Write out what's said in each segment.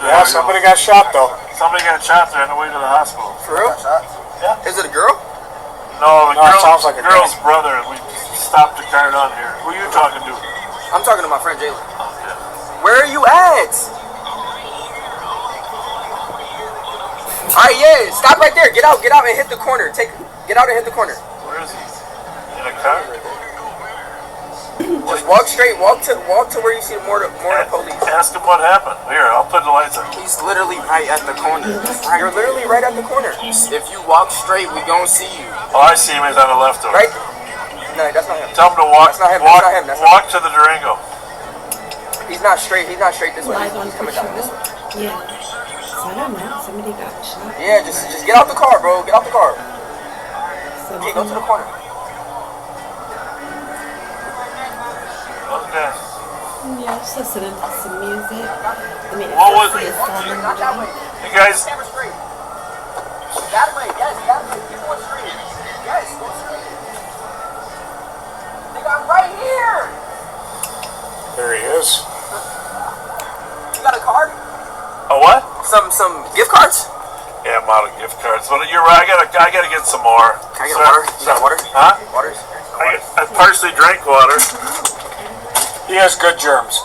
Yeah, somebody got shot though. Somebody got shot there on the way to the hospital. For real? Yeah. Is it a girl? No, the it sounds like a girl's brother. We stopped the car down here. Who are you talking to? I'm talking to my friend Jalen. Okay. Where are you at? Alright, yeah, stop right there. Get out and hit the corner. Get out and hit the corner. Where is he? In a car? Just walk straight, walk to where you see more police. Ask him what happened. Here, I'll put the lights on. He's literally right at the corner. You're literally right at the corner. If you walk straight, we gon' see you. Oh, I see him. He's on the left over. Right? No, that's not him. Tell him to walk. That's not him. Walk to the Durango. He's not straight. He's not straight this way. He's coming down this way. Yeah. So I don't know. Somebody got shot. Yeah, just get out the car, bro. Get out the car. Okay, go to the corner. Okay. Yeah, I was listening to some music. I mean, What was it? Not that way. You guys. Camera straight. That way. Yes, that way. Keep going straight. Yes, go straight. Nigga, I'm right here. There he is. You got a card? A what? Some gift cards? Yeah, I'm out of gift cards. But you're right. I gotta get some more. Can I get water? You got water? Huh? Waters? I partially drank water. He has good germs.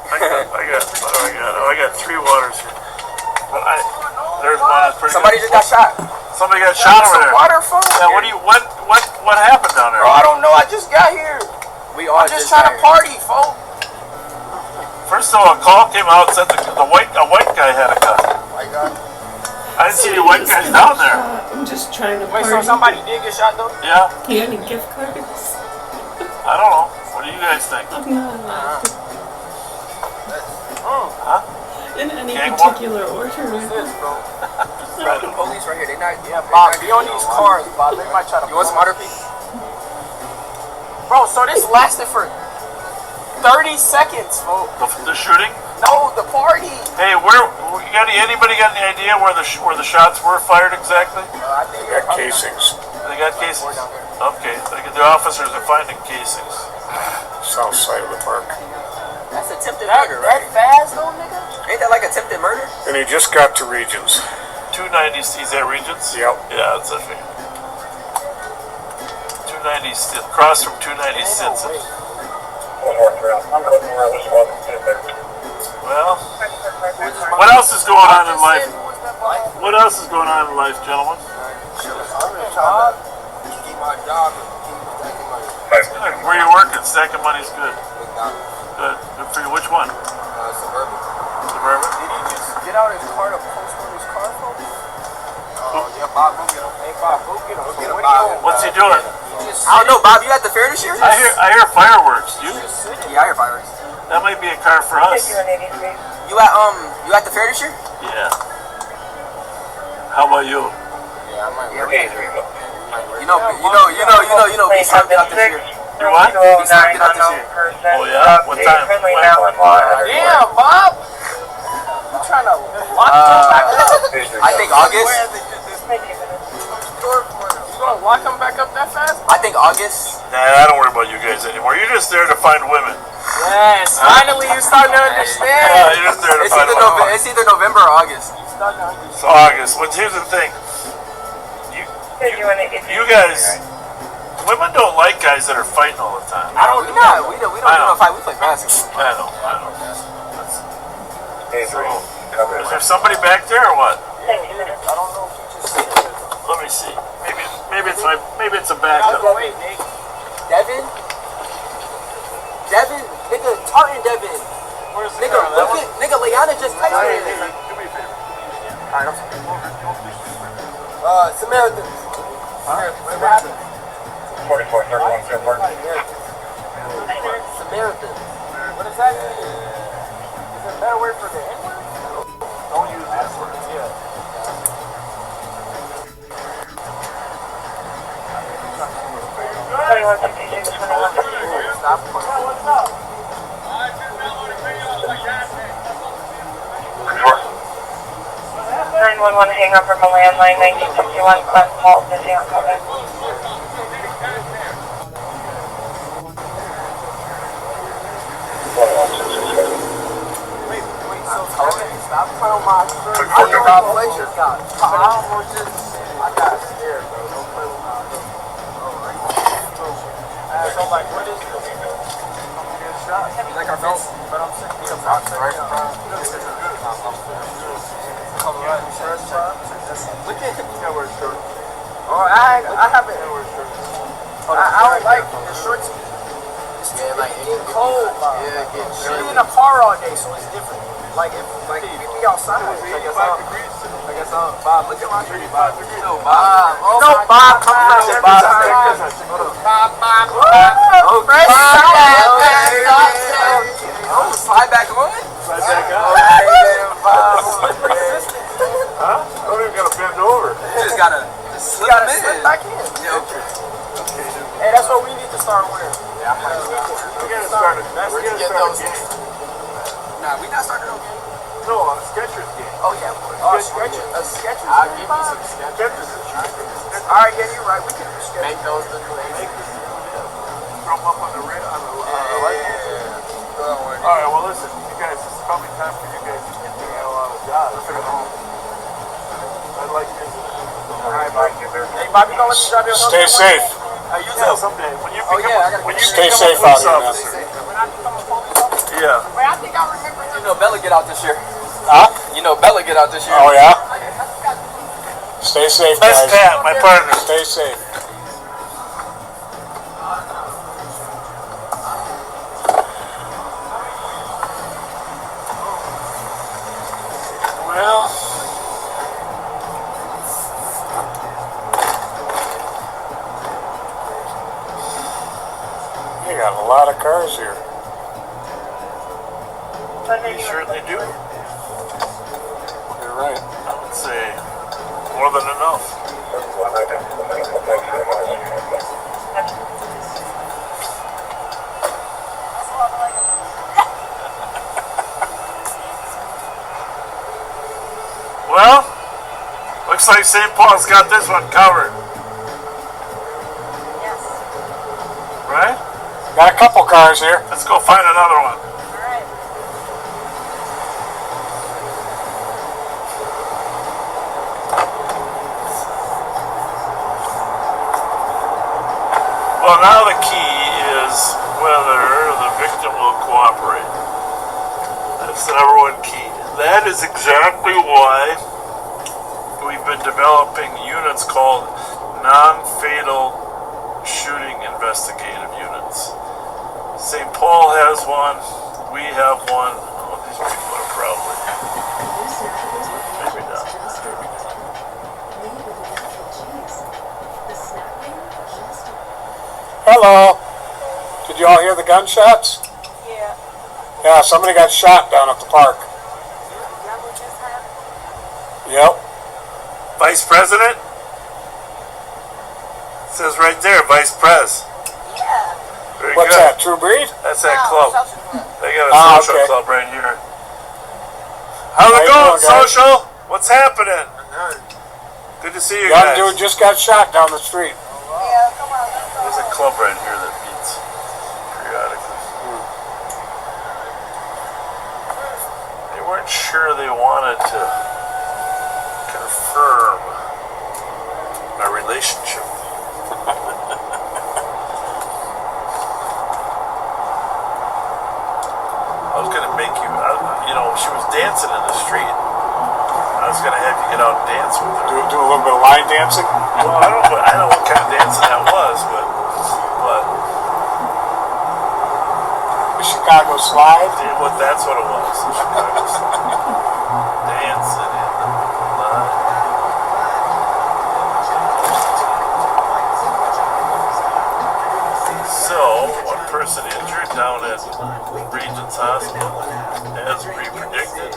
I got 3 waters here. But there's one that's pretty Somebody good. just got shot. Somebody got shot over there. Water, fool. Yeah, what happened down there? Bro, I don't know. I just got here. I'm just trying to party, fool. First of all, a call came out said a white guy had a gun. My God. I didn't see any white guys down there. I'm just trying to Wait, party. so somebody did get shot though? Yeah. You got any gift cards? I don't know. What do you guys think? I'm not. Huh? In any Gang particular order. Bro, the police right here. They not. Yeah, Bob. Be on these cars, Bob. They might try to. You want some water, Pete? Bro, so this lasted for 30 seconds, folks. The shooting? No, the party. Hey, anybody got any idea where the shots were fired exactly? I think They got casings. They got casings. Okay, the officers are finding casings. South side of the park. That's attempted murder, right? That fast though, nigga? Ain't that like attempted murder? And he just got to Regions. 290, is that Regents? Yep. Yeah, that's a thing. 290, across from 290 Stinson. Well, what else is going on in life? What else is going on in life, gentlemen? Where you working? Stacking money's good. Good for you. Which one? Suburban. Suburban? Did he just get out his car to post on his car, folks? Oh, yeah, Bob, go get him. Hey, Bob, go get him. Go get him, Bob. What's he doing? I don't know, Bob. You at the fair this year? I hear fireworks. You? Yeah, I hear fireworks. That might be a car for us. You at the fair this year? Yeah. How about you? Yeah, I might. Yeah, you know, he's trying to get out this year. You what? He's trying to get out this year. Oh yeah? What time? Damn, Bob! You trying to lock him back up? I think August. You gonna lock him back up that fast? I think August. Nah, I don't worry about you guys anymore. You're just there to find women. Yes, finally you're starting to understand. Yeah, you're just there to find women. It's either November or August. It's August. Well, here's the thing. You guys, women don't like guys that are fighting all the time. We don't do no fight. We play basketball. I know. So, is there somebody back there or what? I don't know if you just see it. Let me see. Maybe it's a backup. Wait, Nick. Devin, nigga, Tartan Devin. Where's the Nigga, car? look at, nigga, Leanna just texted me. Do me a favor. Alright, I'm sorry. Samaritans. What happened? 44, 31, 31. Samaritans. What does that mean? Is there a better word for the N-word? Don't use that word. Yeah. Stop. What's up? 911 hang up from a landline, 1961, Glen Paul, busy on coming. Wait, so stop trying to my shirt. I got pleasure. I almost just, I got scared, bro. Don't play with my so I'm like, what is this? Like our belt, but I'm saying he's a boxer. Right? Look at him. You know where it's short. Oh, I haven't. I don't like the shorts. Yeah, like it's getting cold. Yeah, it gets short. You're in a car all day, so it's different. Like if we be outside, I guess I'm Bob. Look at my shirt, Bob. No, Bob. No, Bob. Come on, Bob. Bob. Oh, fresh. Oh, slide back on. Slide back up. Huh? Don't even gotta bend over. You just gotta slip back in. Yeah, okay. Hey, that's what we need to start wearing. Yeah, We gotta start a game. Nah, we not starting no game. No, a Skechers game. Oh yeah, a Skechers. I'll give you some Skechers. Alright, yeah, you're right. We can do Skechers. Make those look crazy. Throw them up on the red, on the light. Alright, well listen, you guys, it's probably time for you guys to get the hell out of Dodge. I'd like this. Alright, Bobby. Hey, Bobby, don't let me drive your Stay safe. You tell someday when you become Stay a safe police out here, man. officer. When I become a police officer? Yeah. Wait, I think I remember him. You know Bella get out this year. Huh? You know Bella get out this year. Oh, yeah? Stay safe, That's guys. Pat, my partner. Stay safe. Well, you got a lot of cars here. You certainly do. You're right. I would say more than enough. Well, looks like St. Paul's got this one covered. Yes. Right? Got a couple cars here. Let's go find another one. Alright. Well, now the key is whether the victim will cooperate. That's the number one key. That is exactly why we've been developing units called non-fatal shooting investigative units. St. Paul has one. We have one. Oh, these people are probably. Maybe not. Hello. Did you all hear the gunshots? Yeah. Yeah, somebody got shot down at the park. That what just happened? Yep. Vice President? It says right there, Vice Pres. Yeah. Very What's good. that, True Breed? That's that No, club. social club. They got a social okay. club right here. How's How it you going, doing, guys? social? What's happening? Good to see you Young guys. dude just got shot down the street. Yeah, come on, let's go. There's a club right here that meets periodically. They weren't sure they wanted to confirm our relationship. I was gonna make you, she was dancing in the street. I was gonna have you get out and dance with her. Do a little bit of line dancing. Well, I don't know what kind of dancing that was, but The Chicago Slide. that's what it was. Dancing in the line. So, one person injured down at Regents Hospital, as we predicted.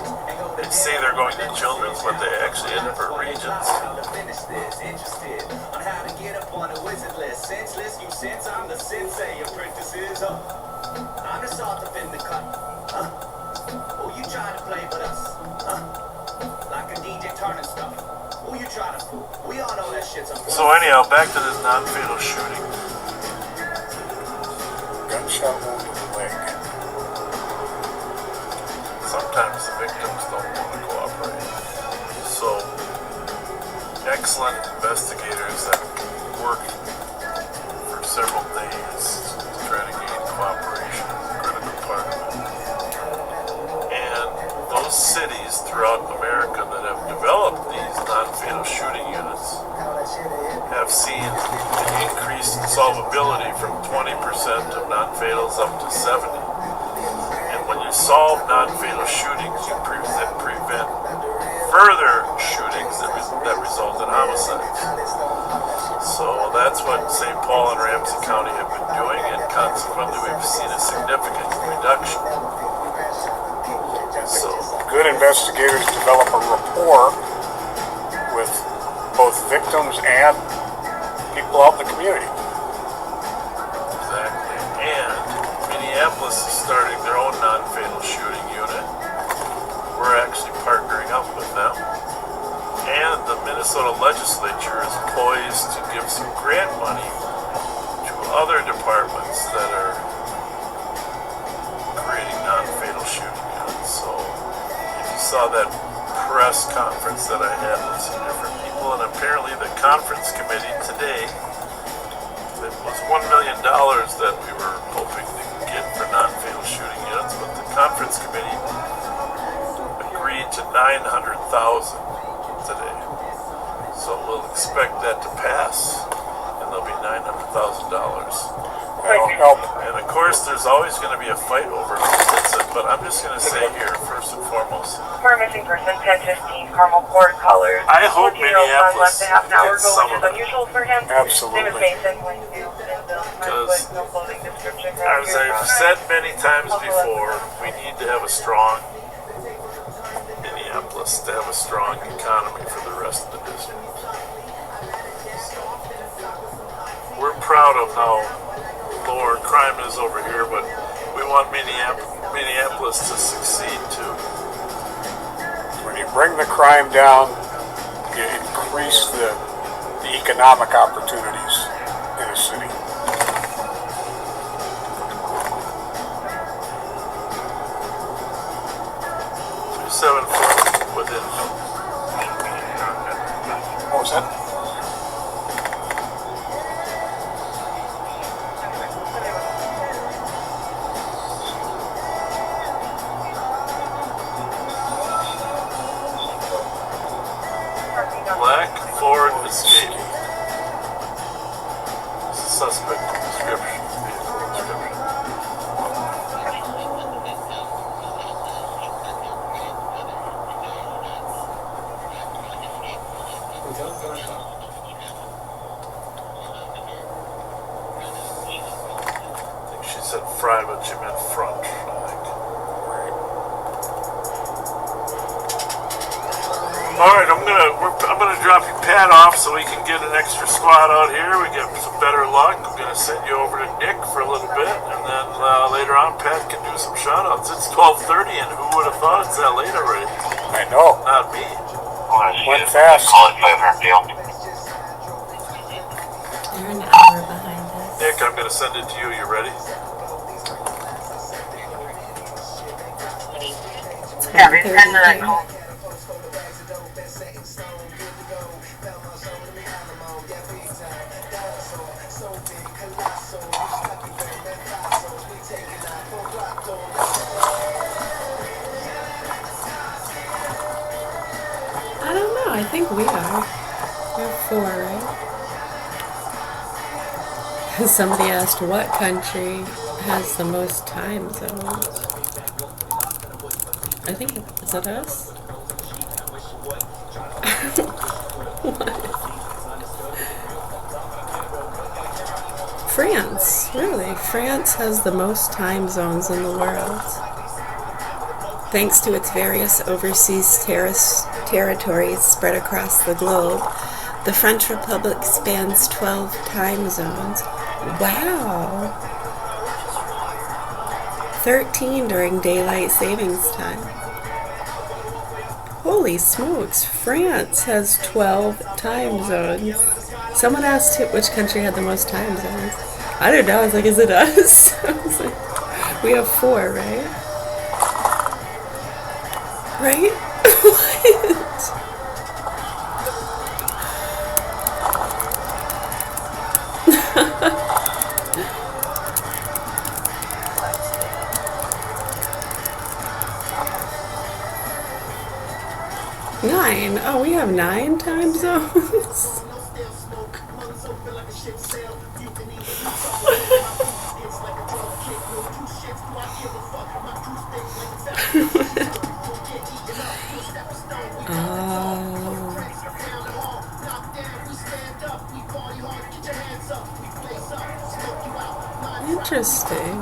They say they're going to Children's, but they actually ended up at Regents. Interested on how to get up on the wizard list. Senseless, you sense I'm the sensei. Apprentices, I'm the salt up in the cut. Who you trying to play with us? Like a DJ turning stuff. Who you trying to fool? We all know that shit's a So anyhow, back to this non-fatal shooting. Gunshot wound in the leg. Sometimes the victims don't want to cooperate. excellent investigators that worked for several days to try to gain cooperation is a critical part of it. And those cities throughout America that have developed these non-fatal shooting units have seen an increased solvability from 20% of non-fatals up to 70%. And when you solve non-fatal shootings, you prevent further shootings that result in homicides. So that's what St. Paul and Ramsey County have been doing, and consequently we've seen a significant reduction. So Good investigators develop a rapport with both victims and people out in the community. exactly. And Minneapolis is starting their own non-fatal shooting unit. We're actually partnering up with them. And the Minnesota legislature is poised to give some grant money to other departments that are creating non-fatal shooting units. So if you saw that press conference that I had with some different people, and apparently the conference committee today, it was $1 million that we were hoping to get for non-fatal shooting units, but the conference committee agreed to $900,000 today. So we'll expect that to pass, and there'll be $900,000. That'll help. And of course, there's always going to be a fight over who gets it, but I'm just going to say here, first and foremost, For a missing person, 1015 Carmel Court callers. I hope 14 left Minneapolis a half an hour gets ago, some which of is it. unusual for him. Absolutely. Name and face and voicemail and Because, no clothing description. as I've said many times before, we need to have a strong Minneapolis to have a strong economy for the rest of the district. We're proud of how lower crime is over here, but we want Minneapolis to succeed too. When you bring the crime down, you increase the economic opportunities in a city. Within. What was that? Black Ford Escape. Suspect description. Vehicle description. I think she said front, but she meant front, I think. All right, I'm gonna drop you Pat off so we can get an extra squad out here. We get some better luck. I'm gonna send you over to Nick for a little bit, and then later on Pat can do some shout-outs. It's 12:30, and who would have thought it's that late already? I know. Not me. Went fast. They're an hour behind us. Nick, I'm gonna send it to you. You ready? It's 1:30 here. I don't know. I think we are. We're 4, right? Somebody asked what country has the most time zones. I think, is it us? What? France, really. France has the most time zones in the world. Thanks to its various overseas territories spread across the globe, the French Republic spans 12 time zones. Wow! 13 during daylight savings time. Holy smokes, France has 12 time zones. Someone asked which country had the most time zones. I don't know, I was like, is it us? I was like, we have 4, right? Right? What? Nine. Oh, we have 9 time zones. Interesting.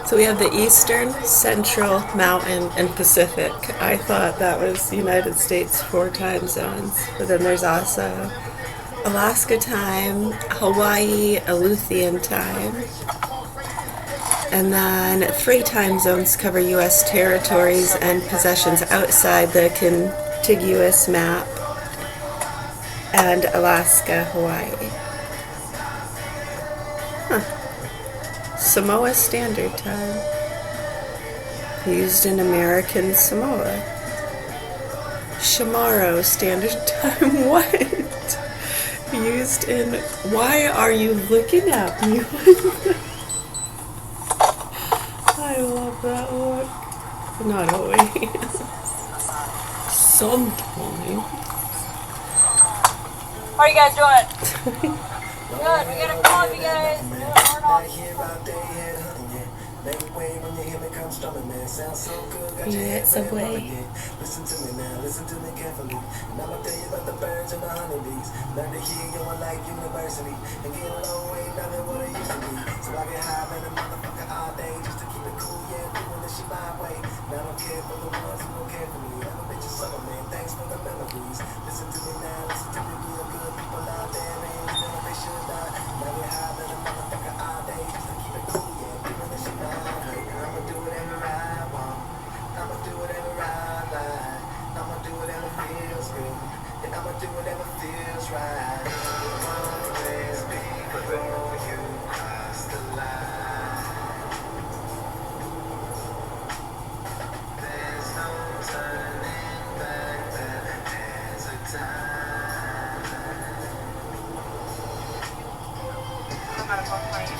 So we have the Eastern, Central, Mountain, and Pacific. I thought that was United States 4 time zones. But then there's also Alaska time, Hawaii, Aleutian time. And then 3 time zones cover U.S. territories and possessions outside the contiguous map, and Alaska, Hawaii. Samoa Standard Time, used in American Samoa. Chamorro Standard Time, what? Used in... Why are you looking at me? I love that look. Not always. Sometimes. How are you guys doing? Good, we gotta call you guys. Yeah, Subway. Listen to me now, listen to me carefully. And I'ma tell you about the birds and the honeybees. Learn to hear you like university. And get a long way now than what it used to be. So I get high man, a motherfucker all day just to keep it cool, yeah, doing this shit my way. Now I don't care for the ones who don't care for me. I'm a bitch of summer, man, thanks for the memories. Listen to me now, listen to me real good. People out there, man, you know they should die. Now I get high man, a motherfucker all day just to keep it cool, yeah, doing this shit my way. I'ma do whatever I want. I'ma do whatever I like. I'ma do whatever feels good. And I'ma do whatever feels right. Always before you cross the line. There's no turning back. There's a time. I'm gonna go play 09.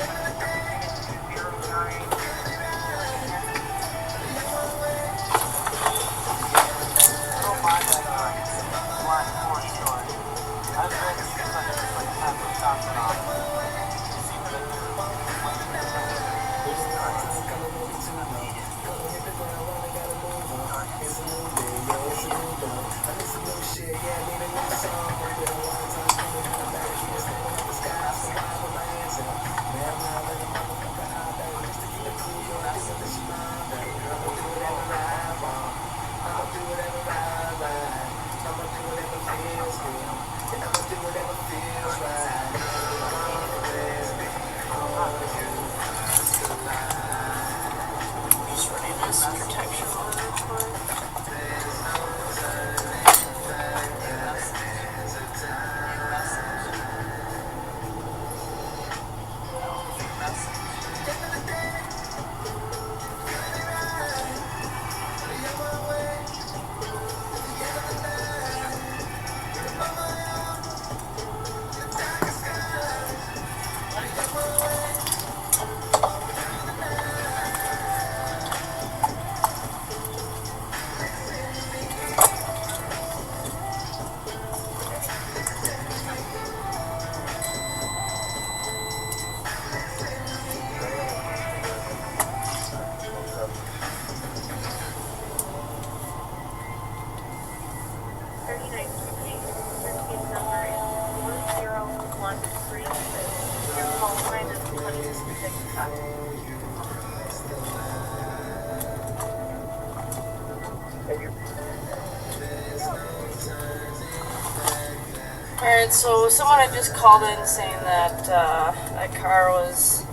Alright, so someone had just called in saying that that car was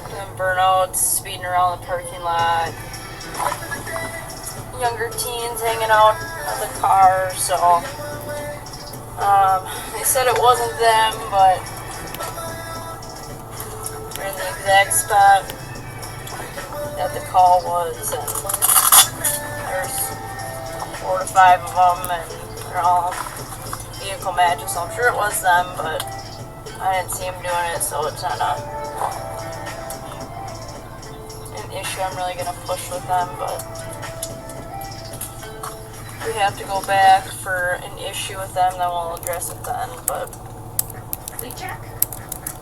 doing burnouts, speeding around the parking lot. Younger teens hanging out of the car, so they said it wasn't them, but they're in the exact spot that the call was, and there's 4 to 5 of them, and they're all vehicle matches, so I'm sure it was them, but I didn't see him doing it, so it's not an issue I'm really gonna push with them, but if we have to go back for an issue with them, then we'll address it then, but... Leak check.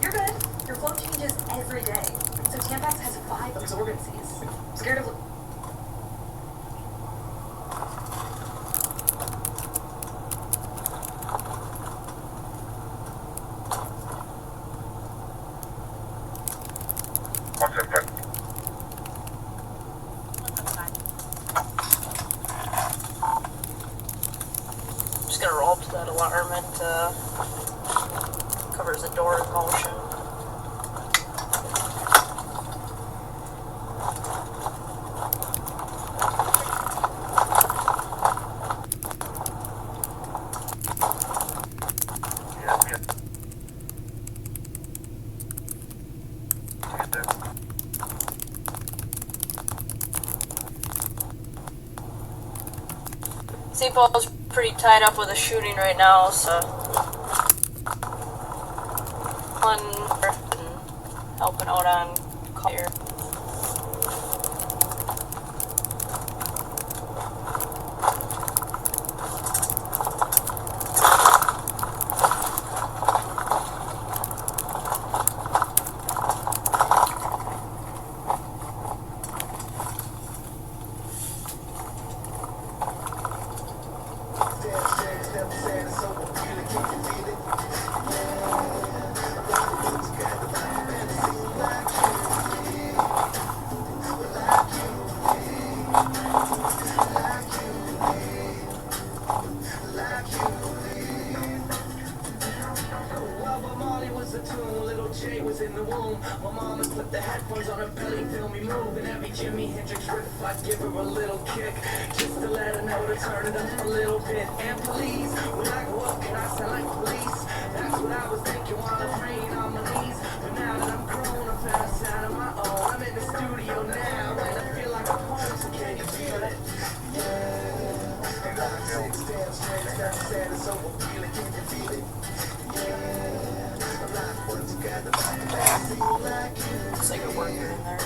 You're good. Your flow changes every day. So Tampax has 5 absorbencies. Scared of... I'm just gonna roll up to that alarm. It covers the door in motion. St. Paul's pretty tied up with a shooting right now, so helping out on call here. Looks like a worker in there.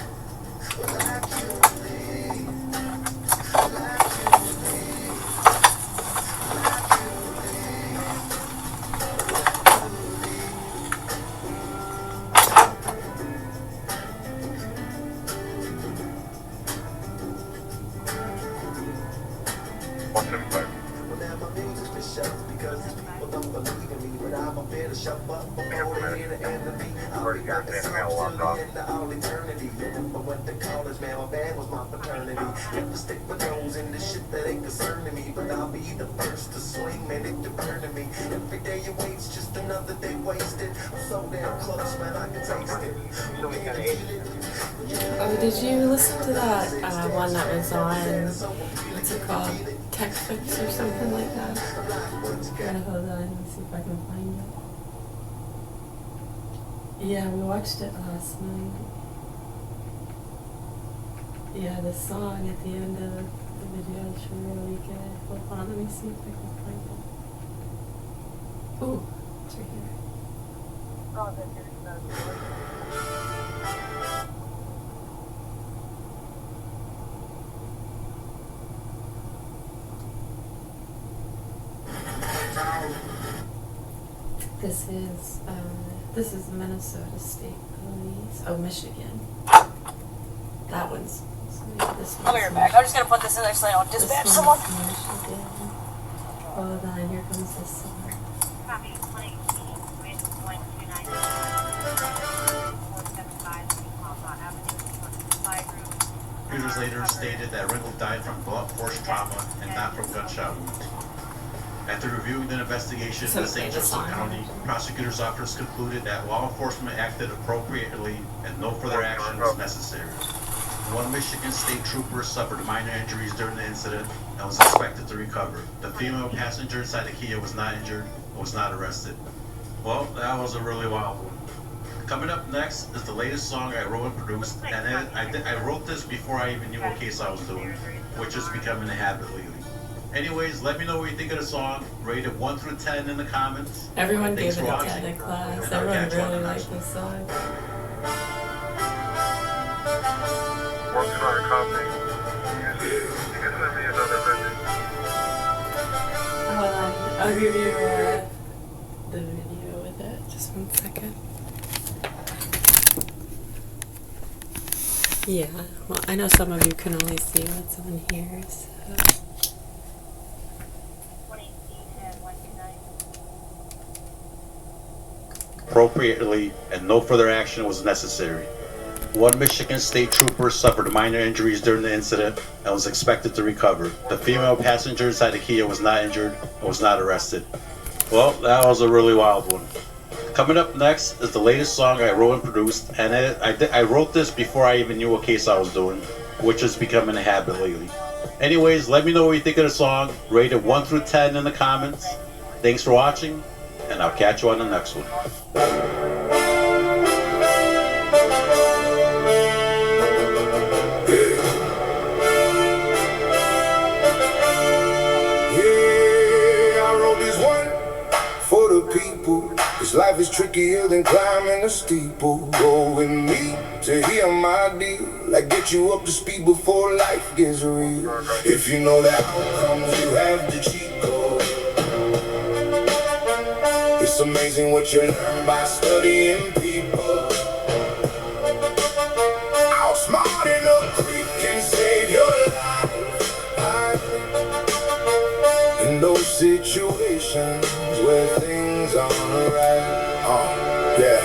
Oh, did you listen to that one that was on, what's it called, Textbooks or something like that? Hold on, let me see if I can find it. Yeah, we watched it last night. Yeah, the song at the end of the video is really good. Hold on, let me see if I can find it. Ooh, it's right here. This is Minnesota State Police. Oh, Michigan. That one's. This I'll be right back. I'm just gonna put this in there so I don't dispatch someone. Michigan. Hold on, here comes this song. Years later stated that Ringgold died from blunt force trauma and not from gunshot wounds. After reviewing the investigation in the St. Joseph County, prosecutors' office concluded that law enforcement acted appropriately and no further action was necessary. One Michigan state trooper suffered minor injuries during the incident and was expected to recover. The female passenger inside the Kia was not injured and was not arrested. Well, that was a really wild one. Coming up next is the latest song I wrote and produced, and I wrote this before I even knew what case I was doing, which is becoming a habit lately. Anyways, let me know what you think of the song. Rate it 1 through 10 in the comments. Everyone Thanks gave it for a watching. 10 in class. And I'll Everyone catch you on the really next liked this song. One try copy. You can send me another message. Hold on. I'll give you the video with it. Just 1 second. Yeah, well, I know some of you can only see what's on here, so. Appropriately, and no further action was necessary. One Michigan State trooper suffered minor injuries during the incident and was expected to recover. The female passenger inside the Kia was not injured and was not arrested. Well, that was a really wild one. Coming up next is the latest song I wrote and produced, and I wrote this before I even knew what case I was doing, which is becoming a habit lately. Anyways, let me know what you think of the song. Rate it 1 through 10 in the comments. Thanks for watching, and I'll catch you on the next one. For the people, this life is trickier than climbing a steeple. Go with me to hear my deal. I get you up to speed before life gets real. If you know the outcomes, you have the cheat code. It's amazing what you learn by studying people. Outsmarting a creep can save your life. In those situations where things aren't right, yeah.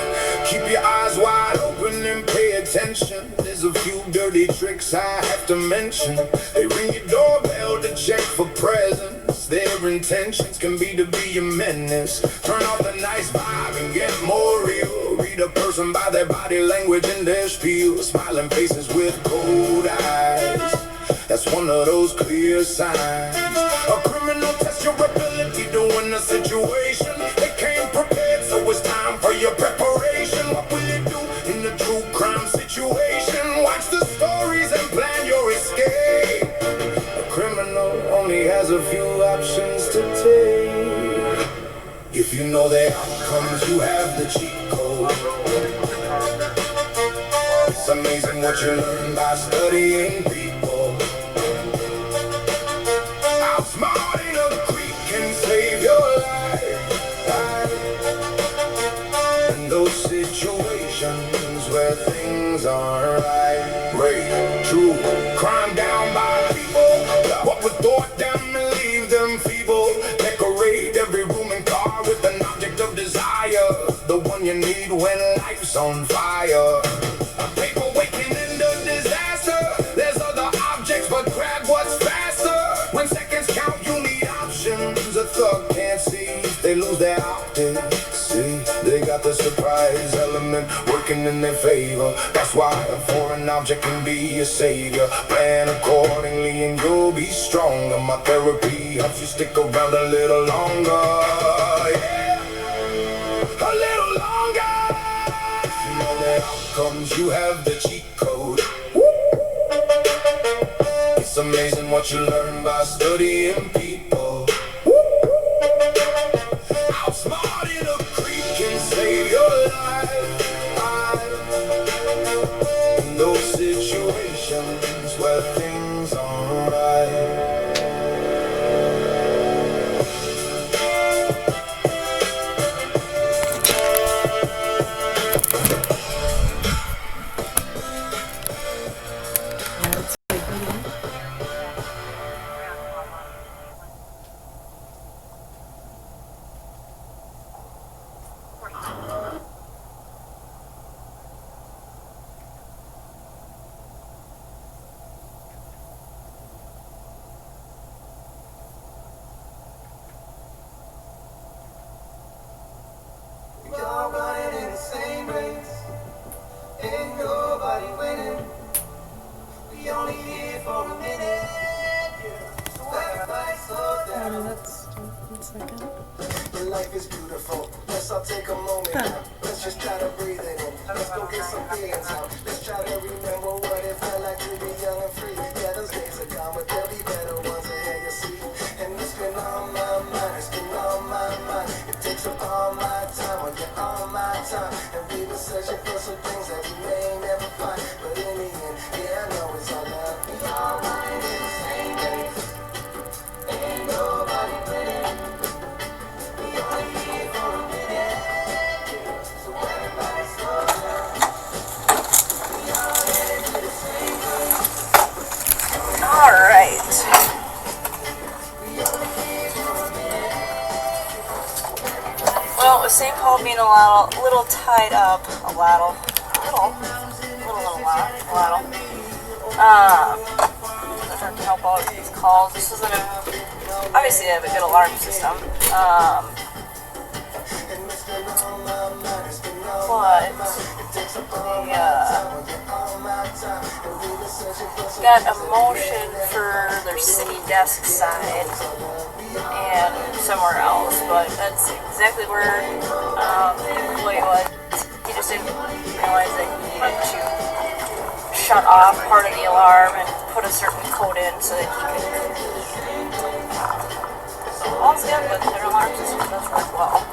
Keep your eyes wide open and pay attention. There's a few dirty tricks I have to mention. They ring your doorbell to check for presents. Their intentions can be to be a menace. Turn off the nice vibe and get more real. Read a person by their body language and their spiel. Smiling faces with cold eyes, that's one of those clear signs. A criminal test your ability to win a situation. They came prepared, so it's time for your preparation. What will you do in a true crime situation? Watch the stories and plan your escape. A criminal only has a few options to take. If you know the outcomes, you have the cheat code. It's amazing what you learn by studying people. Outsmarting a creep can save your life. In those situations where things aren't right. Great, true, crime down by people. What was thought them and leave them feeble. Decorate every room and car with an object of desire. The one you need when life's on fire. A paperweight in the disaster. There's other objects, but grab what's faster. When seconds count, you need options. A thug can't see, they lose their optics. See, they got the surprise element working in their favor. That's why a foreign object can be a savior. Plan accordingly and you'll be stronger. My therapy helps you stick around a little longer. Yeah, a little longer. If you know the outcomes, you have the cheat code. It's amazing what you learn by studying people. Outsmarting a creep can save your life. In those situations where things aren't right. Y'all running in the same race. Ain't nobody winning. We only here for a minute. So everybody slow down. That's 1 second. Your life is beautiful. Let's all take a moment now. Let's just try to breathe it in. Let's go get some feelings out. Let's try to remember what it felt like to be young and free. Yeah, those days are gone, but there'll be better ones ahead, you see. And searching for some things that we may never find. But in the end, yeah, I know it's all love. We all running in the same race. Ain't nobody winning. We only here for a minute. So everybody slow down. We all headed to the same place. Alright. Well, with St. Paul being a little tied up, I'm trying to help out with these calls. This isn't obviously they have a good alarm system, but they got a motion for their city desk side and somewhere else, but that's exactly where the employee was. He just didn't realize that he needed to shut off part of the alarm and put a certain code in so that he could key. So all's good with their alarm system does work well.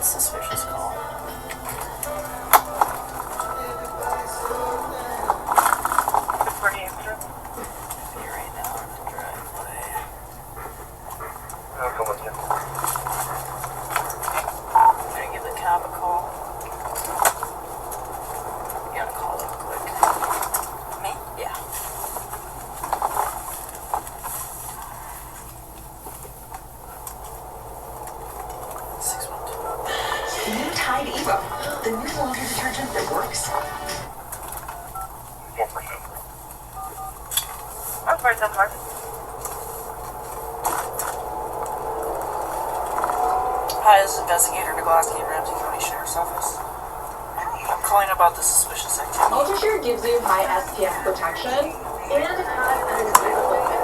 Suspicious call. Pretty extra. Be right now in the driveway. I'll come with you. I'm gonna give the cop a call. You gotta call them quick. Me? Yeah. New Tide Evo, the new laundry detergent that works. 4%. That's very similar. Hi, this is Investigator Nagloski, Ramsey County Sheriff's Office. I'm calling about the suspicious activity. UltraShear gives you high SPF protection and it has an invisible edge.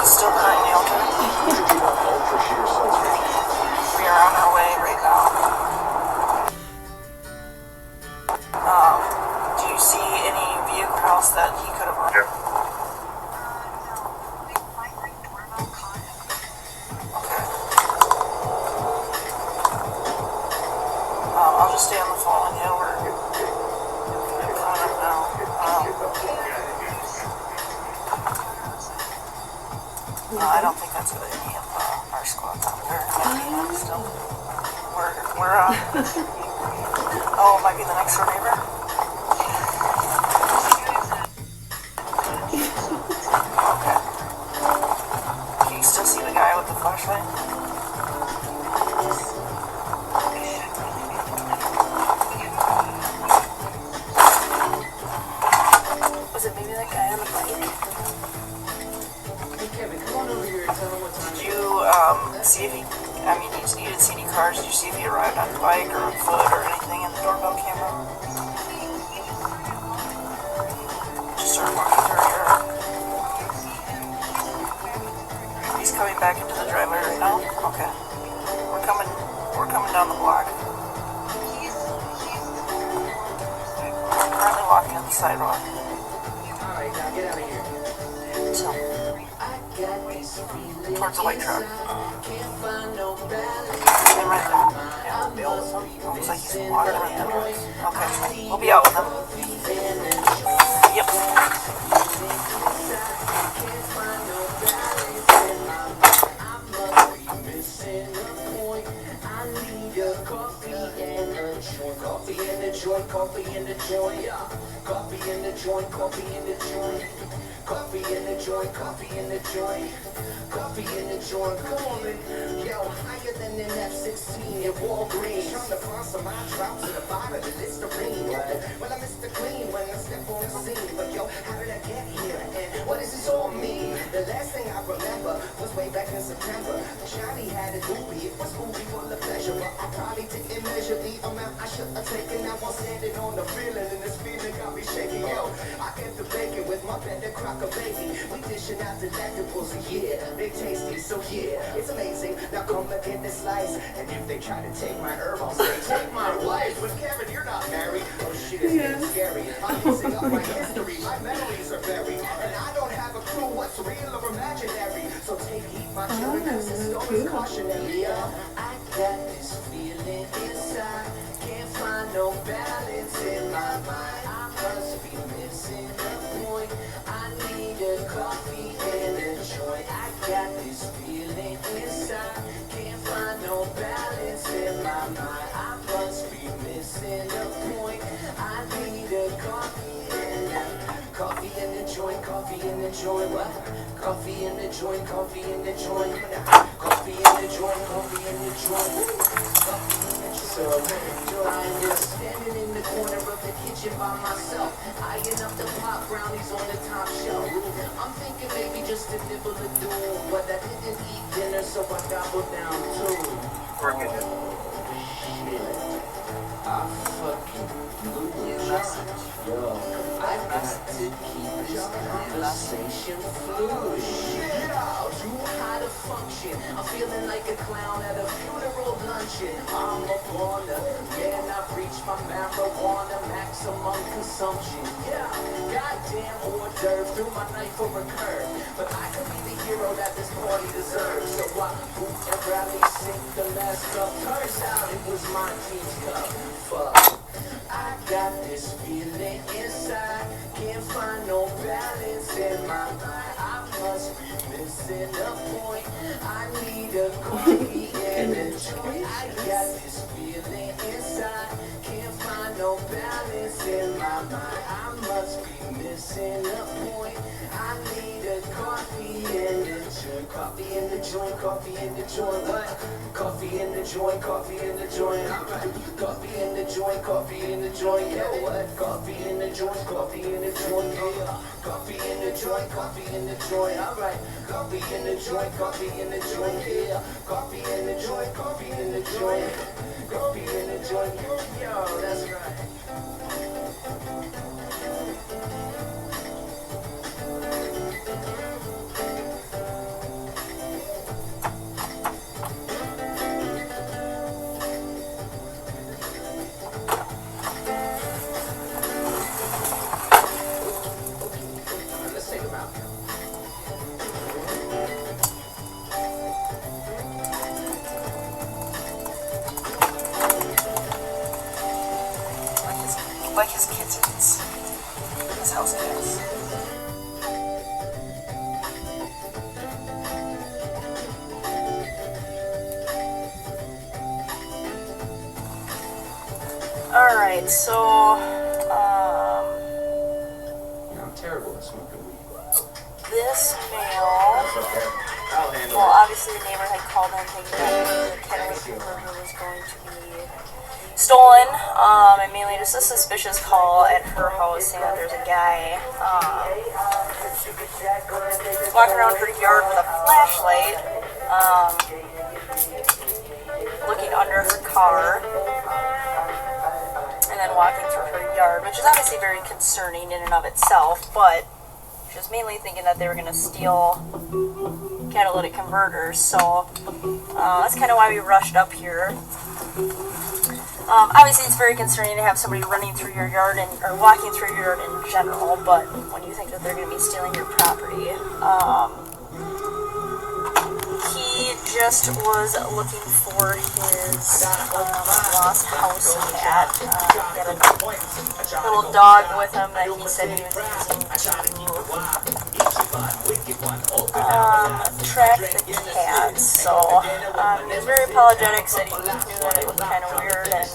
Still behind the altar. We are on our way right now. Do you see any vehicles that he could have run? Yeah. I'll just stay on the phone with you. We're coming up now. I don't think that's with any of our squads out there. Still. We're oh, it might be the next door neighbor. Okay. Can you still see the guy with the flashlight? Was it maybe that guy on the bike? Did you see if he, I mean, you didn't see any cars, did you see if he arrived on a bike or on foot or anything in the doorbell camera? He's coming back into the driveway right now? Okay. We're coming down the block. We're currently walking on the sidewalk. Alright, now get out of here. So, towards the white truck. And right there. Yeah, we'll be out with him. Looks like he's watering the entrance. Okay, we'll be out with him. Yep. Coffee in the joint, coffee in the joint, yeah. Coffee in the joint, coffee in the joint. Coffee in the joint, coffee in the joint. Coffee in the joint, come on, man. Yo, higher than an F-16 in Walgreens. Trying to find some eye drops at the bottom of the Listerine. Well, I'm Mr. Clean when I step on the scene. But yo, how did I get here? And what does this all mean? The last thing I remember was way back in September. Johnny had a doobie, it was movie full of pleasure. But I probably didn't measure the amount I should have taken. Now I'm standing on the feeling, and this feeling got me shaking. Yo, I get the bacon with my better crock of baby. We dishing out delectables, yeah, they tasty, so yeah, it's amazing. Now come and get this slice. And if they try to take my herb, I'll say, take my wife. But Kevin, you're not married. Oh shit, it's getting scary. I'm mixing up my history, my memories are buried. And I don't have a clue what's real or imaginary. So take heed, my children, cause this story's cautionary. Yeah, I got this feeling inside. Can't find no balance in my mind. I must be missing the point. I need a coffee and a joint. I got this feeling inside. Can't find no balance in my mind. I must be missing the point. I need a coffee and a coffee in the joint, coffee in the joint. What? Coffee in the joint, coffee in the joint. Coffee in the joint, coffee in the joint. Coffee in the joint. I'm just standing in the corner of the kitchen by myself, eyeing up the pop brownies on the top shelf. I'm thinking maybe just a nibble of doom, but I didn't eat dinner, so I gobbled down too. Shit. I fucking blew the message. Yo, I got to keep this conversation fluid. Shit out, too high to function. I'm feeling like a clown at a funeral luncheon. I'm a goner, man, I've reached my marijuana maximum consumption. Yeah, goddamn hors d'oeuvre, threw my knife for a curve. But I could be the hero that this party deserves. So I boot and rally, sink the last cup. Turns out it was my team's cup. Fuck. I got this feeling inside. Can't find no balance in my mind. I must be missing a point. I need a coffee and a joint. I got this feeling inside. Can't find no balance in my mind. I must be missing a point. I need a coffee and a joint. Coffee in the joint, coffee in the joint. What? Coffee in the joint, coffee in the joint. Alright. Coffee in the joint, coffee in the joint. Yeah, what? Coffee in the joint, coffee in the joint. Yeah. Coffee in the joint, coffee in the joint. Alright. Coffee in the joint, coffee in the joint. Yeah. Coffee in the joint, coffee in the joint. Coffee in the joint. Yo, that's right. Let's take a round. Like his kittens. His house cats. Alright, so, I'm terrible at smoking weed. this mail, I'll handle well, it. obviously the neighbor had called in thinking that the Kennewick Cooper was going to be stolen, and mainly just a suspicious call at her house saying that there's a guy, walking around her yard with a flashlight, looking under her car, and then walking through her yard, which is obviously very concerning in and of itself, but just mainly thinking that they were going to steal catalytic converters. So that's kind of why we rushed up here. Obviously, it's very concerning to have somebody running through your yard or walking through your yard in general, but when you think that they're going to be stealing your property, he just was looking for his lost house cat. He had a little dog with him that he said he was using to track the cats. So he was very apologetic, said he knew that it was kind of weird and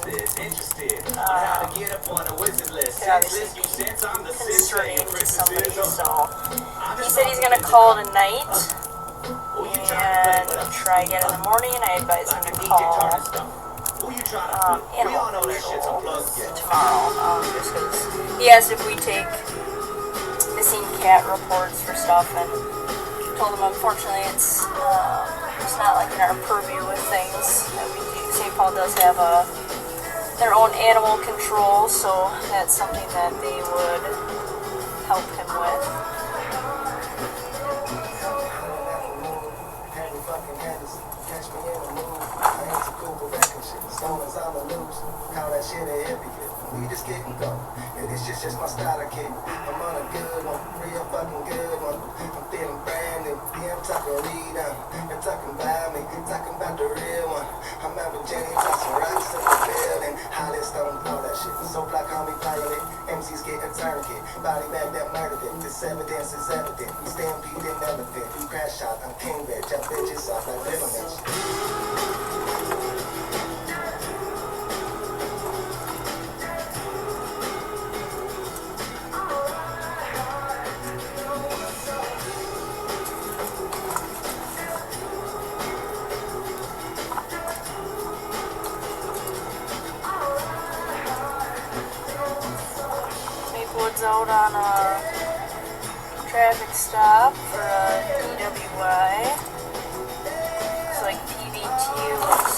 could obviously be concerning to somebody. So he said he's going to call it a night and try again in the morning. I advise him to call animal control tomorrow, just because he asked if we take missing cat reports for stuff, and told him unfortunately it's not like in our purview with things. St. Paul does have their own animal control, so that's something that they would help him with. Call that shit a hippie. We just getting going. And this shit's just my style of kid. I'm on a good one, real fucking good one. I'm feeling brand new. Yeah, I'm talking lead on. They're talking about me, talking about the real one. I'm out with Jenny, tossing rocks in the building. Holly Stone, all that shit. So black homie violent. MCs get a tourniquet. Body bag that murdered it. This evidence is evident. We stampede and elephant. We crash shot. I'm king bitch. I'm bitches off like villains. Out on a traffic stop for a DWI. It's like PVT was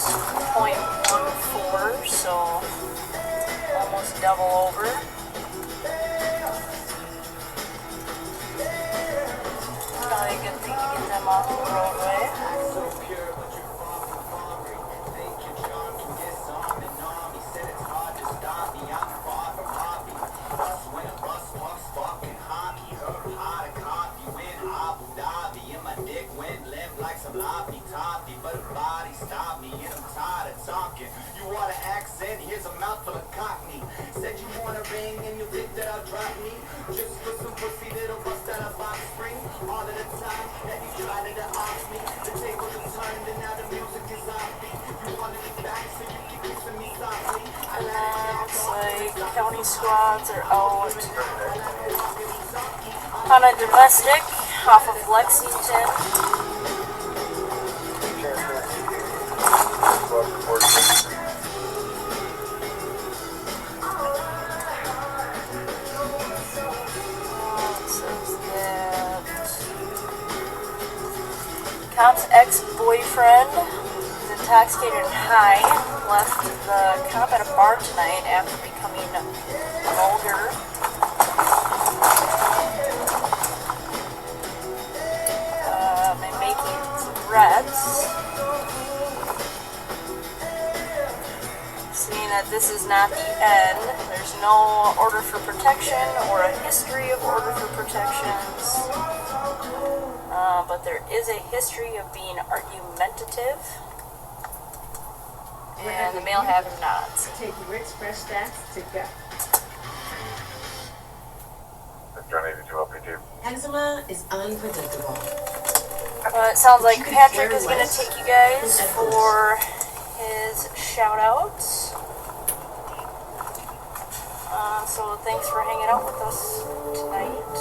0.14, so almost double over. Probably a good thing to get them off the roadway. Here's a mouthful of cockney. Said you want a ring and you think that I'll drop me. Just for some pussy that'll bust out a box spring. All of the time that you tried to off me. The table is turned and now the music is offbeat. You wanted me back so you keep kissing me softly. And then looks like county squads are out on a domestic off of Lexington. Comp's ex-boyfriend is intoxicated and high. Left the cop at a bar tonight after becoming vulgar. And making threats. Seeing that this is not the end. There's no order for protection or a history of order for protections. But there is a history of being argumentative, and the male have nods. Take your express stats to go. John 82 LPD. Eczema is unpredictable. It sounds like Patrick is going to take you guys for his shout-outs. So thanks for hanging out with us tonight.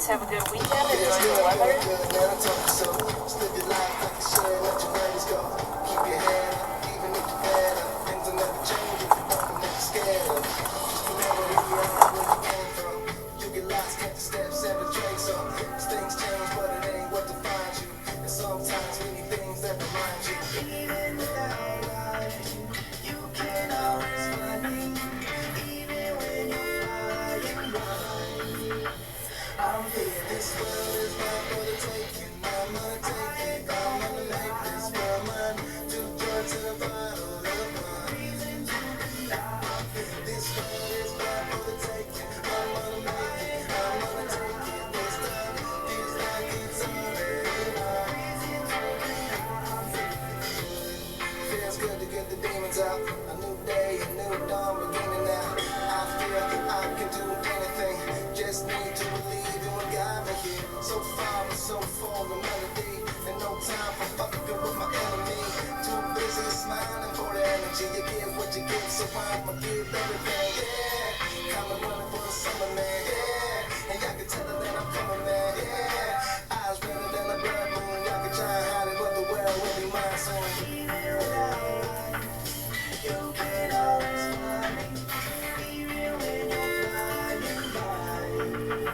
Have a good weekend. Enjoy the weather. You can always so full of melody, and no time for fucking with my enemy. Too busy smiling for the energy. You give what you give, so I'ma give everything. Yeah, come and running for the summer, man. Yeah, and y'all can tell her that I'm coming, man. Yeah, eyes redder than a blood moon. Y'all can try and hide it, but the world will be mine soon. You can always find me. Be real when you're flying by.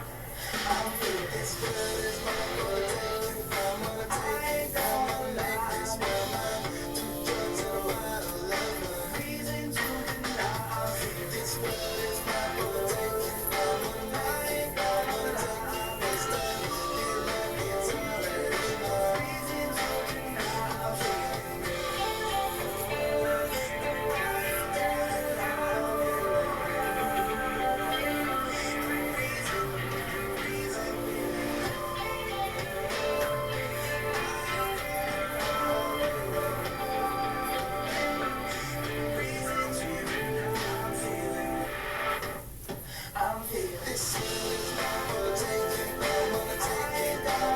I'll feel this world is mine for the taking. I'm gonna take it, I'm gonna make this world mine. Two drugs and a ride of love, no reason to deny. I'll feel this world is mine for the taking. I'm gonna make it, I'm gonna take it this time. Feel like it's already mine. Reason to deny. I'm feeling good. I'm feeling this world is mine for the taking. I'm gonna take it, I'm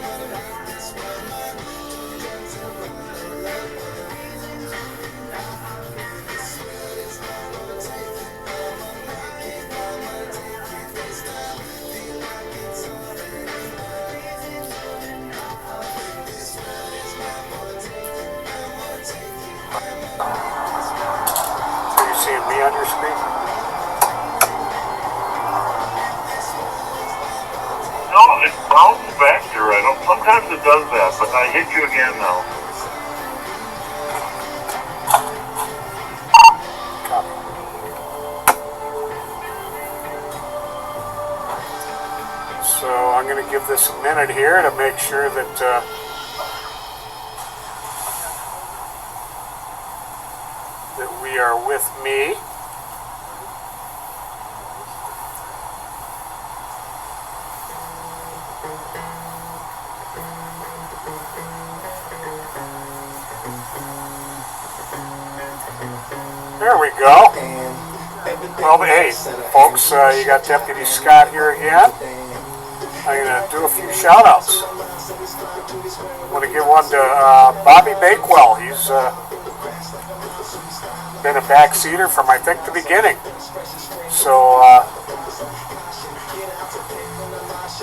gonna make this world mine. Two drugs and a ride of love, no reason to deny. I'm feeling this world is mine for the taking. I'm gonna make it, I'm gonna take it this time. Feel like it's already mine. Reason to deny. I'm feeling this world is mine for the taking. I'm gonna take it, I'm gonna make this world mine. Are you seeing me on your screen? No, it bounced back here. I don't. Sometimes it does that, but I hit you again now. So I'm going to give this a minute here to make sure that that we are with me. There we go. Well, hey, folks, you got Deputy Scott here again. I'm going to do a few shout-outs. I want to give one to Bobby Bakewell. He's been a backseater from, I think, the beginning. So,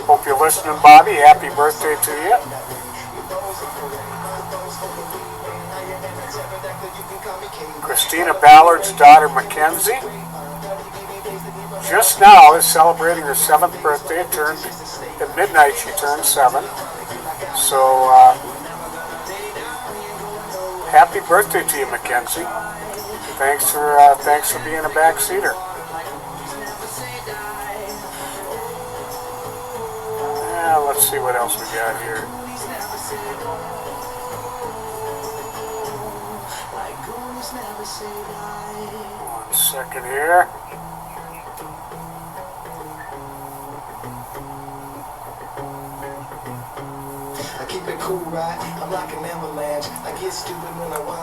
hope you're listening, Bobby. Happy birthday to you. Christina Ballard's daughter, Mackenzie, just now is celebrating her 7th birthday. Turned at midnight. She turned 7. So, happy birthday to you, Mackenzie. Thanks for being a backseater. Let's see what else we got here. One second here.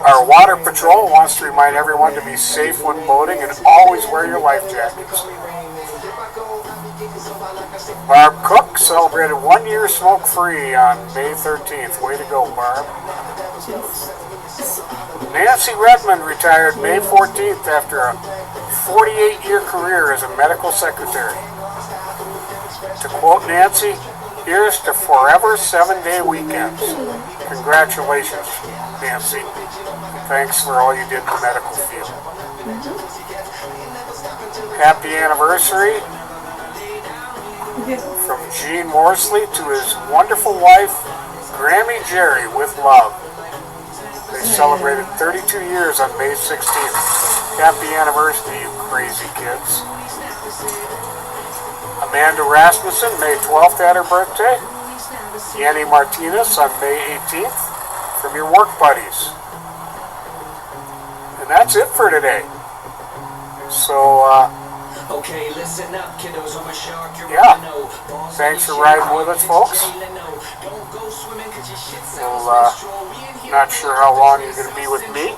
Our water patrol wants to remind everyone to be safe when boating and always wear your life jackets. Barb Cook celebrated 1 year smoke-free on May 13th. Way to go, Barb. Nancy Redmond retired May 14th after a 48-year career as a medical secretary. To quote Nancy, here's to forever 7-day weekends. Congratulations, Nancy. Thanks for all you did in the medical field. Happy anniversary from Gene Morsley to his wonderful wife, Grammy Jerry, with love. They celebrated 32 years on May 16th. Happy anniversary, you crazy kids. Amanda Rasmussen, May 12th, had her birthday. Yanni Martinez on May 18th from your work buddies. And that's it for today. So, okay, listen up, kiddos. I'm a shark. yeah. Thanks for riding with us, folks. Well, not sure how long you're going to be with me,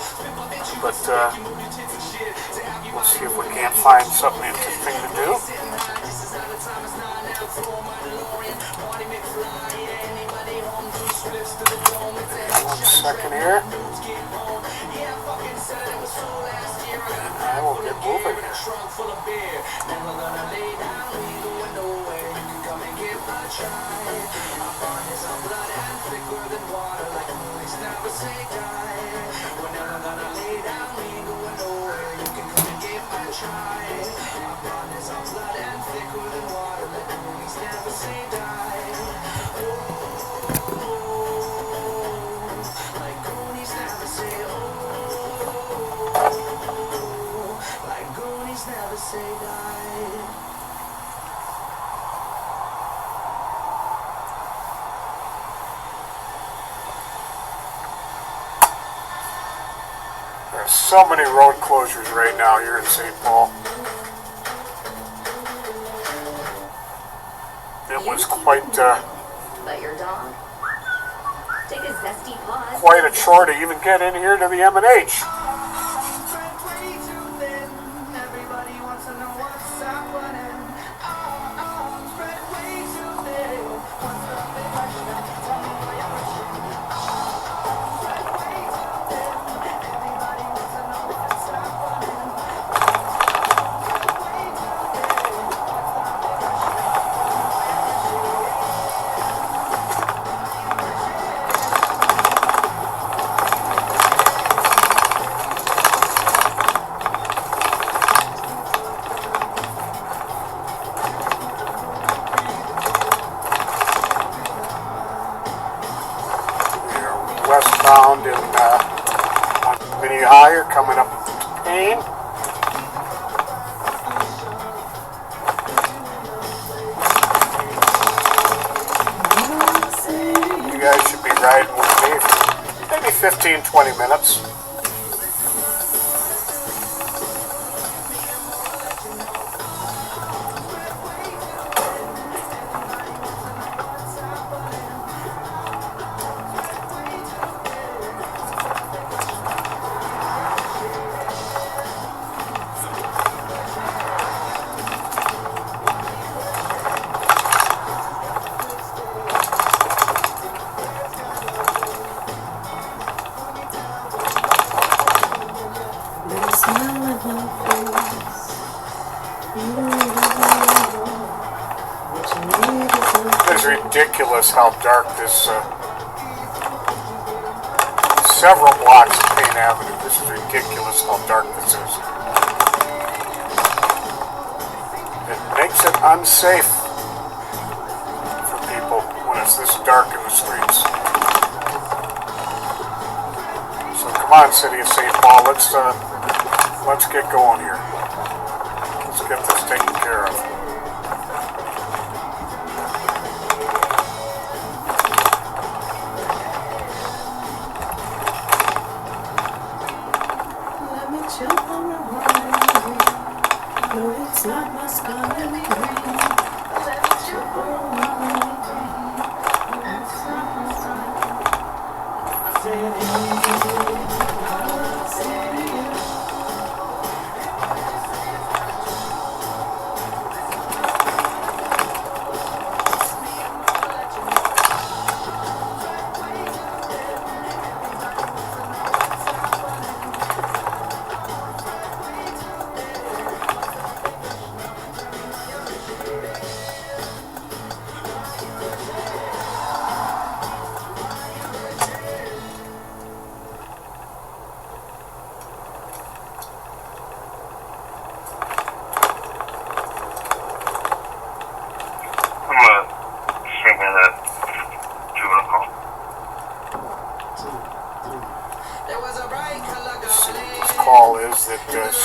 but we'll see if we can't find something interesting to do. 1 second here. I will get moving here. There's so many road closures right now here in St. Paul. It was quite Let your dog take a zesty pause. quite a chore to even get in here to the M&H. Westbound in Mini Higher coming up to Payne. You guys should be riding with me for maybe 15-20 minutes. It's ridiculous how dark this, several blocks of Payne Avenue, this is ridiculous how dark this is. It makes it unsafe for people when it's this dark in the streets. So come on, City of St. Paul, let's get going here. Let's get this taken care of.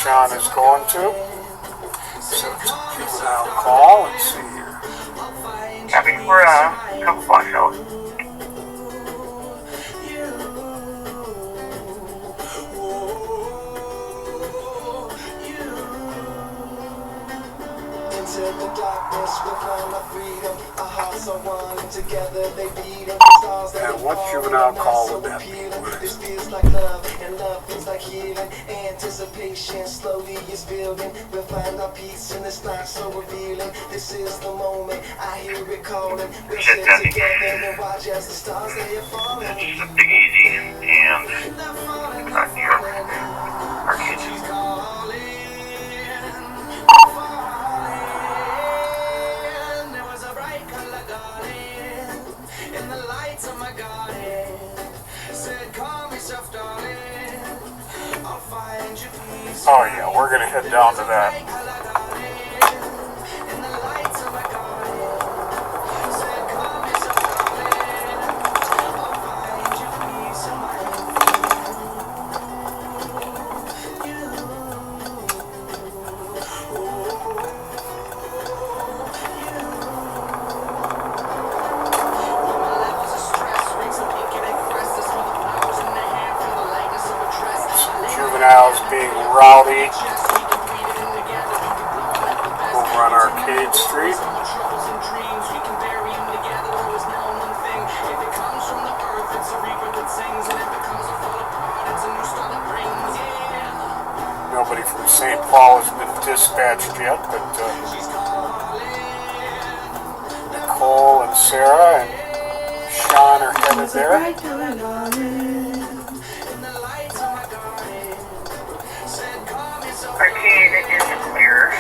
Sean is going to. So juvenile call and see here. Happy for a couple block shows. And what juvenile call would that be? healing. Anticipation slowly is building. We'll find our peace and it's not so revealing. This is the moment, I hear it calling. We'll sit together and watch as the stars they are falling. It's just a Big Easy and our kids. There was a bright color garden in the lights of my garden. Said, call me soft, darling. I'll find you peace. Oh yeah, we're gonna head down to that. In the lights of my garden. Said, call me soft, darling. I'll find you peace of mind. Juveniles being rowdy over on Arcade Street. Nobody from St. Paul has been dispatched yet, but Nicole and Sarah and Sean are headed there. Arcade is clear.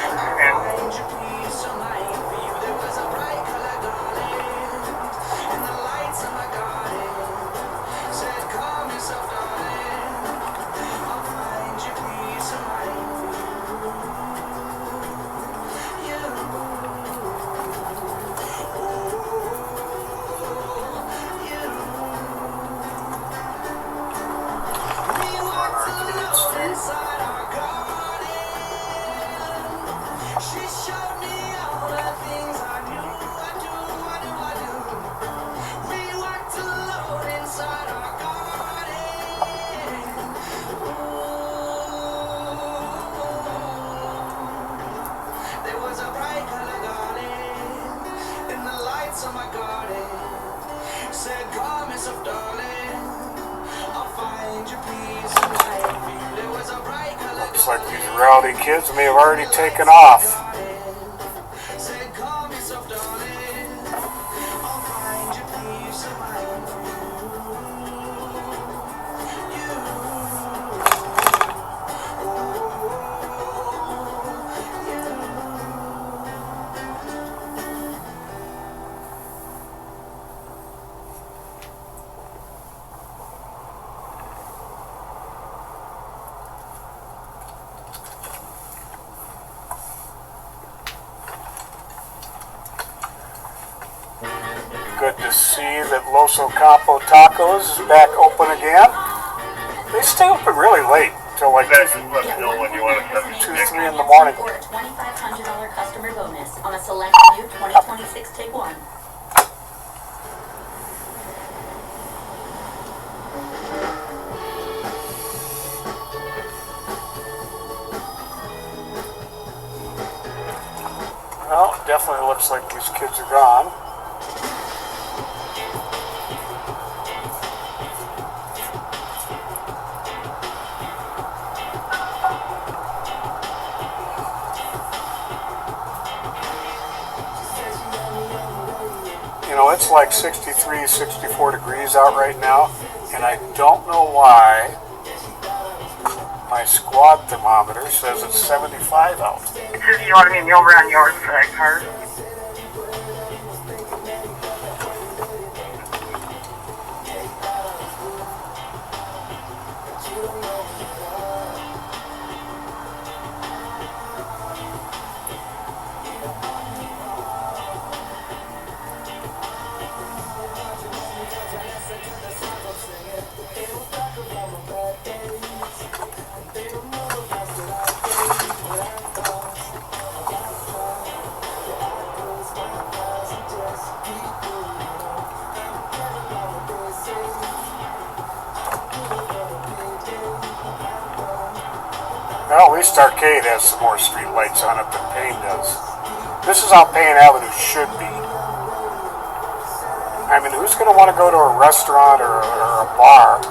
Looks like these rowdy kids may have already taken off. Good to see that Los Ocampo Tacos is back open again. They stay open really late, till like 2, 3 in the morning. Or a $2,500 customer bonus on a select new 2026 Tiguan. Well, it definitely looks like these kids are gone. You know, it's like 63, 64 degrees out right now, and I don't know why my squad thermometer says it's 75 out. Because you want to be over on yours for that card. Well, at least Arcade has some more street lights on it than Payne does. This is how Payne Avenue should be. I mean, who's going to want to go to a restaurant or a bar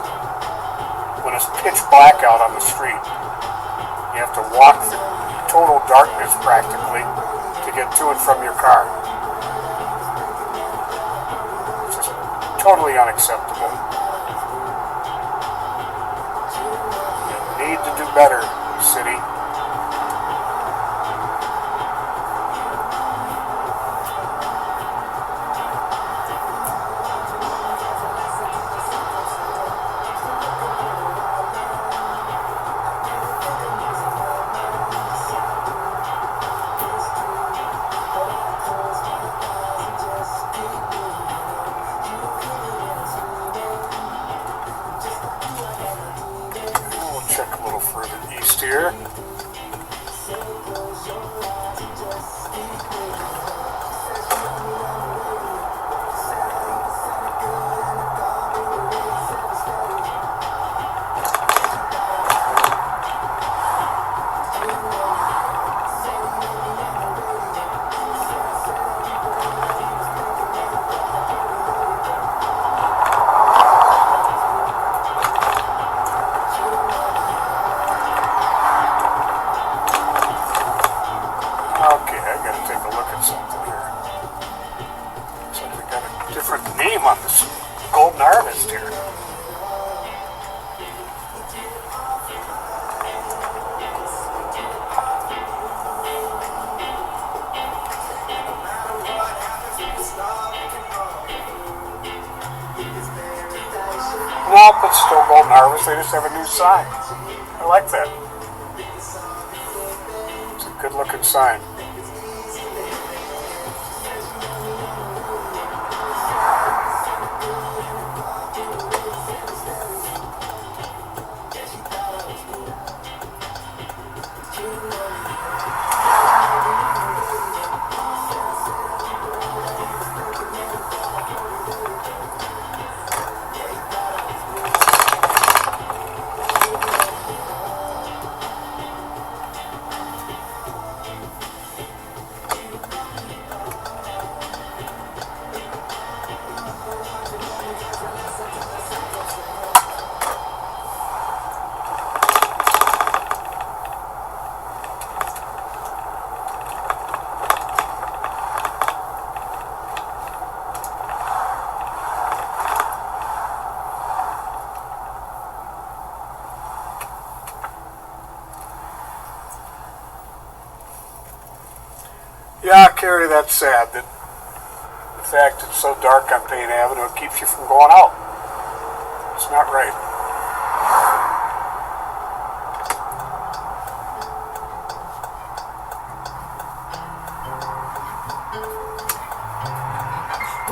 when it's pitch black out on the street. You have to walk through total darkness practically to get to and from your car. It's just totally unacceptable. You need to do better, city. Check a little further east here. Okay, I gotta take a look at something here. Looks like we got a different name on this golden harvest here. Nope, it's still golden harvest. They just have a new sign. I like that. It's a good looking sign. Yeah, Carrie, that's sad that the fact it's so dark on Payne Avenue, it keeps you from going out. It's not right.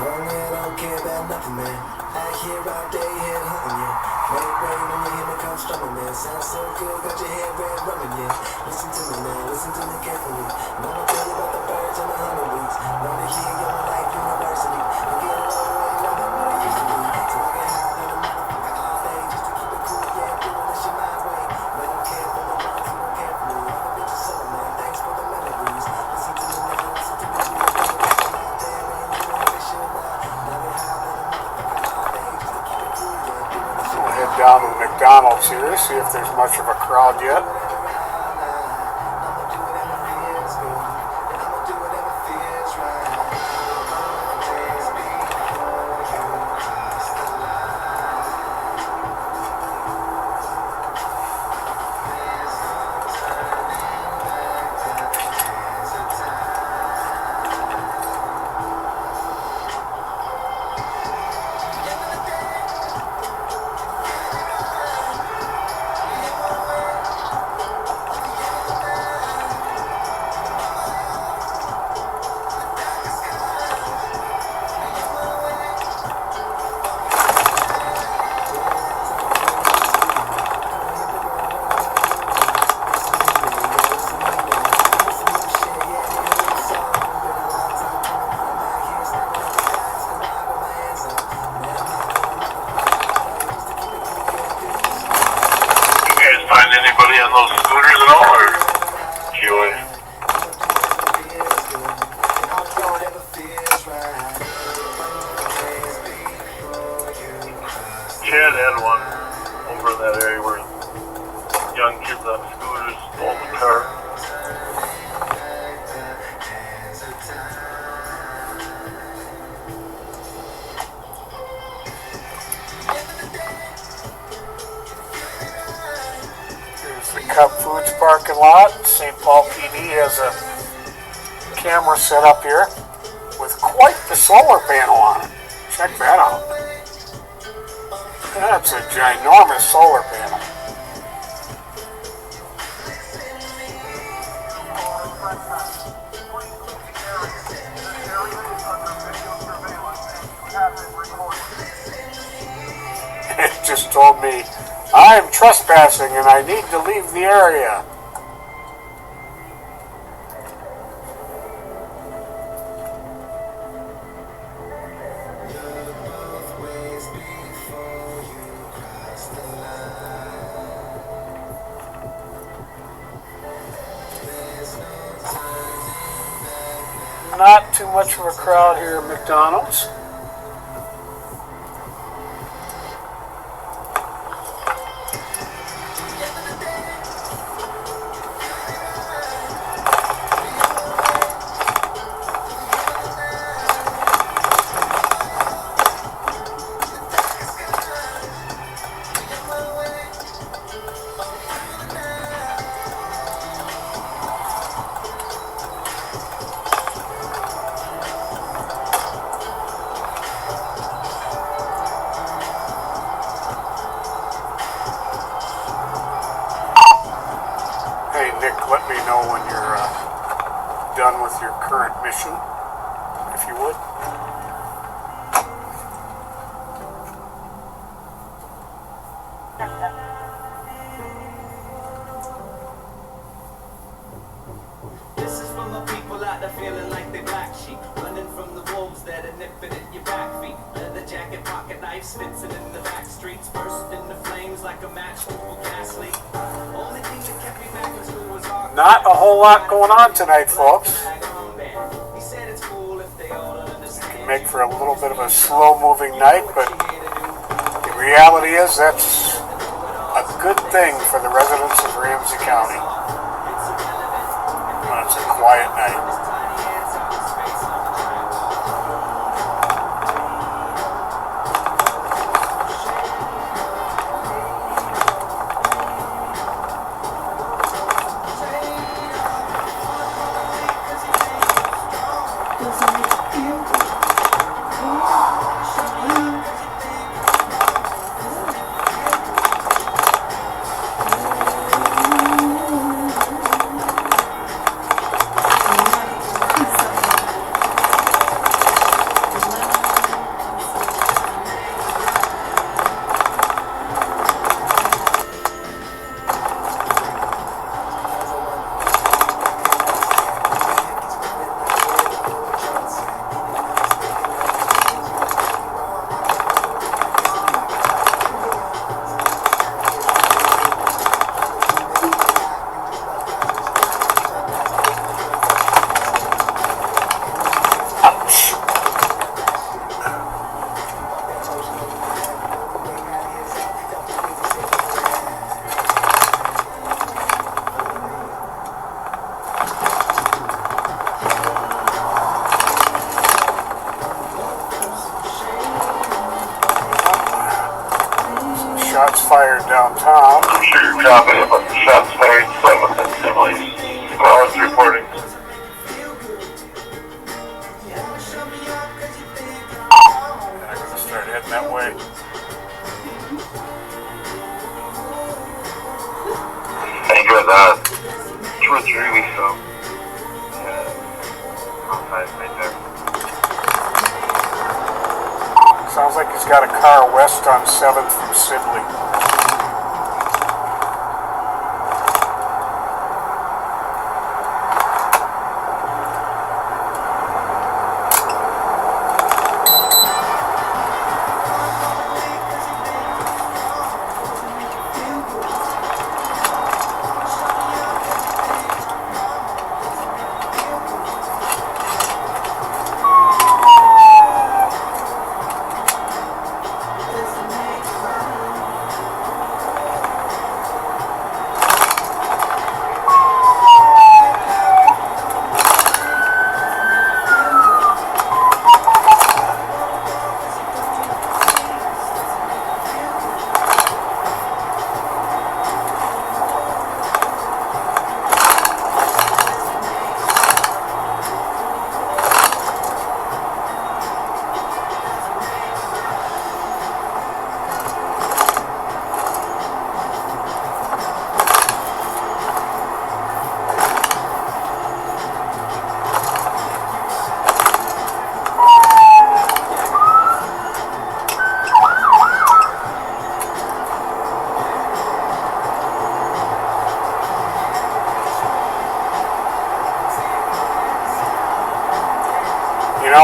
Don't care about nothing, man. Out here all day, head hunting, yeah. Make rain when you hear me come strumming, man. Sounds so good, got your head red running, yeah. Listen to me now, listen to me carefully. Mama tell you about the birds and the honeybees. Wanna hear your life university. I'm getting low, ain't nothing what it used to be. So I can hide in a motherfucker all day just to keep it cool, yeah. Doing this shit my way. But don't care for the ones who don't care for me. I'm a bitch of soul, man. Thanks for the melodies. Listen to me now, listen to me. Out there and doing this shit now. Now they hide in a motherfucker all day just to keep it cool, yeah. Doing this shit. We'll head down to the McDonald's here, see if there's much of a crowd yet. Find anybody on those scooters at all, or Joey? Chad had one over that area where young kids on scooters stole the car. Here's the Cub Foods parking lot. St. Paul PD has a camera set up here with quite the solar panel on it. Check that out. That's a ginormous solar panel. It just told me, I am trespassing and I need to leave the area. Not too much of a crowd here at McDonald's. Hey Nick, let me know when you're done with your current mission, if you would. This is from the people out there feeling like they black sheep, running from the wolves that are nipping at your back feet. Leather jacket, pocket knife, Stinson in the back streets, burst into flames like a match to a gas leak. Only thing that kept me back in school was our Not a whole lot going on tonight, folks. He said it's cool if they all understand. Make for a little bit of a slow-moving night, but the reality is that's a good thing for the residents of Ramsey County. When it's a quiet night. Shots fired downtown. I'm sure you're confident about the shots fired site within Similes. Squad's reporting. I'm going to start heading that way. I think it was 2 or 3 weeks ago. Outside right there. Sounds like he's got a car west on 7th from Sibley.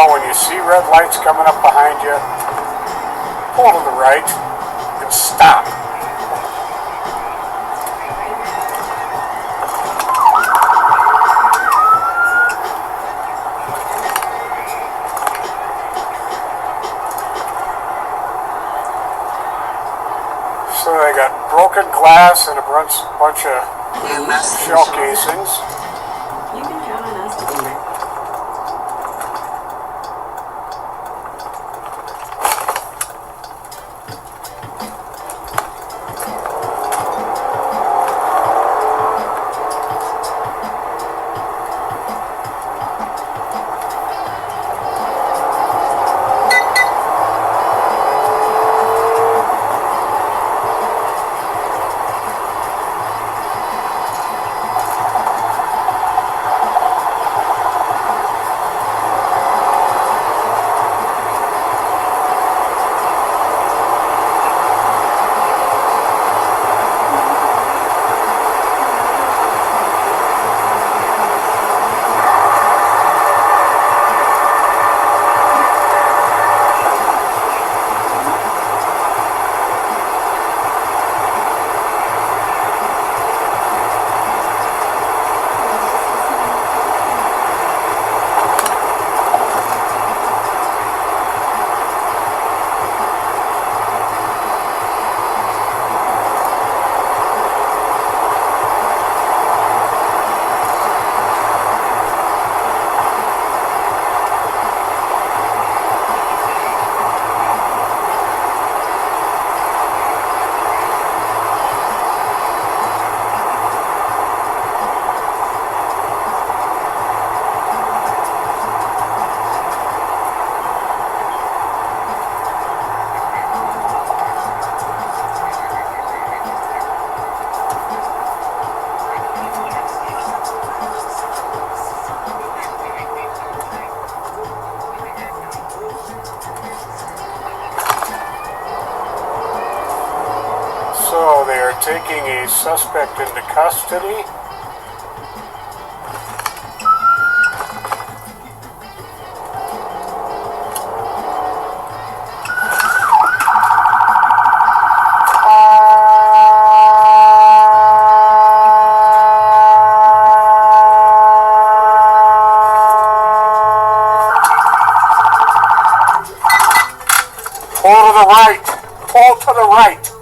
So when you see red lights coming up behind you, pull to the right and stop. So they got broken glass and a bunch of shell casings. You can count on us to be there. So they are taking a suspect into custody. Pull to the right. Pull to the right.